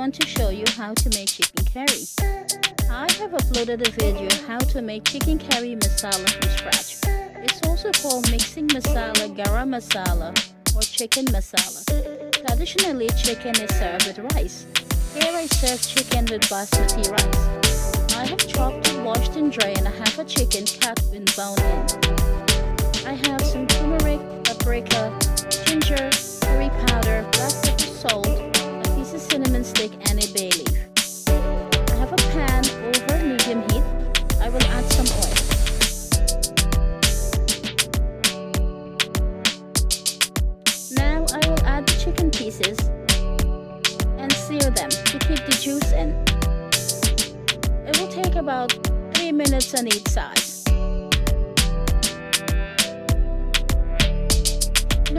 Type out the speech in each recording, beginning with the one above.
want to show you how to make chicken curry. I have uploaded a video how to make chicken curry masala from scratch. It's also called mixing masala, garam masala, or chicken masala. Traditionally, chicken is served with rice. Here I serve chicken with basmati rice. I have chopped, washed and drained half a chicken cut and bone in. I have some turmeric, paprika, ginger, curry powder, black pepper, salt, a piece of cinnamon stick and a bay leaf. I have a pan over medium heat. I will add some oil. Now I will add the chicken pieces and sear them to keep the juice in. It will take about 3 minutes on each side.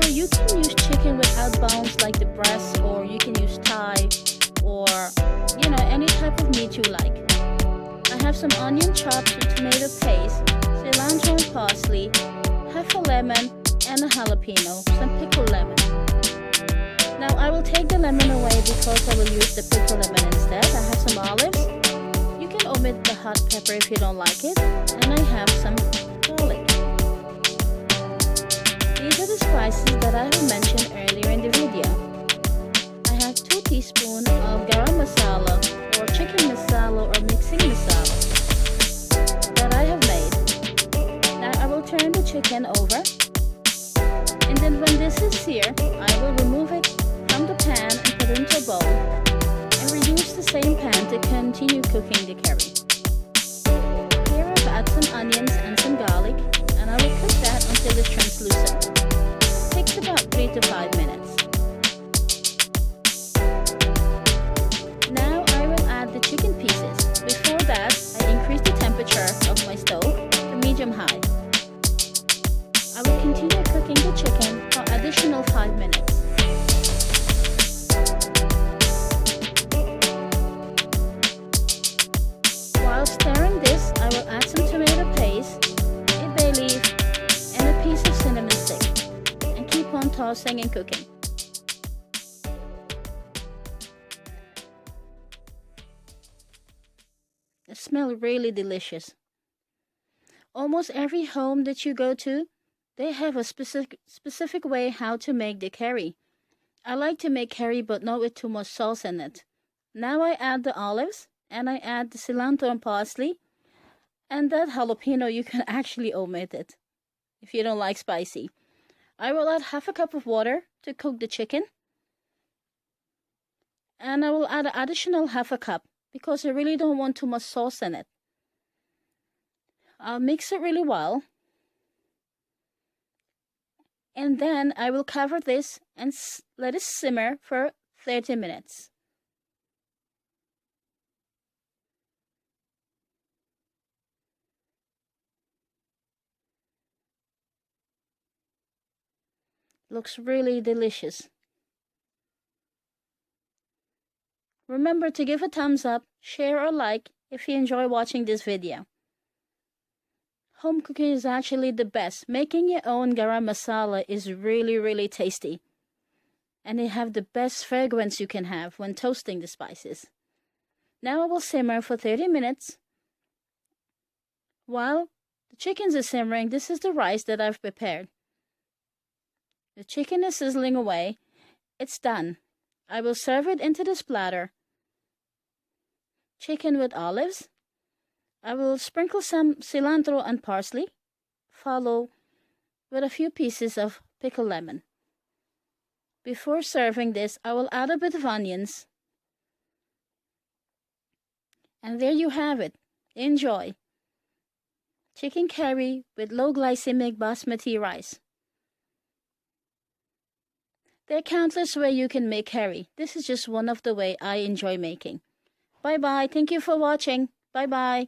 You can use chicken without bones like the breast, or you can use thigh, or any type of meat you like. I have some onion chopped, some tomato paste, cilantro and parsley, half a lemon and a jalapeno, some pickled lemon. Now I will take the lemon away because I will use the pickled lemon instead. I have some olives. You can omit the hot pepper if you don't like it, and I have some garlic. These are the spices that I have mentioned earlier in the video. I have 2 teaspoons of garam masala or chicken masala or mixing masala that I have made. Now I will turn the chicken over, and then when this is seared, I will remove it from the pan and put it into a bowl and reuse the same pan to continue cooking the curry. Here I've added some onions and some garlic, and I will cook that until it's translucent. Takes about 3 to 5 minutes. Now I will add the chicken pieces. Before that, I increase the temperature of my stove to medium high. I will continue cooking the chicken for additional 5 minutes. While stirring this, I will add some tomato paste, a bay leaf, and a piece of cinnamon stick. Keep on tossing and cooking. It smells really delicious. Almost every home that you go to, they have a specific way how to make the curry. I like to make curry but not with too much sauce in it. Now I add the olives and I add the cilantro and parsley, and that jalapeno you can actually omit it if you don't like spicy. I will add half a cup of water to cook the chicken, and I will add an additional half a cup because I really don't want too much sauce in it. I'll mix it really well, and then I will cover this and let it simmer for 30 minutes. Looks really delicious. Remember to give a thumbs up, share or like if you enjoy watching this video. Home cooking is actually the best. Making your own garam masala is really tasty. And they have the best fragrance you can have when toasting the spices. Now I will simmer for 30 minutes. While the chickens are simmering, this is the rice that I've prepared. The chicken is sizzling away. It's done. I will serve it into this platter. Chicken with olives. I will sprinkle some cilantro and parsley. Follow with a few pieces of pickled lemon. Before serving this, I will add a bit of onions. And there you have it. Enjoy. Chicken curry with low glycemic basmati rice. There are countless ways you can make curry. This is just one of the ways I enjoy making. Bye bye. Thank you for watching. Bye bye.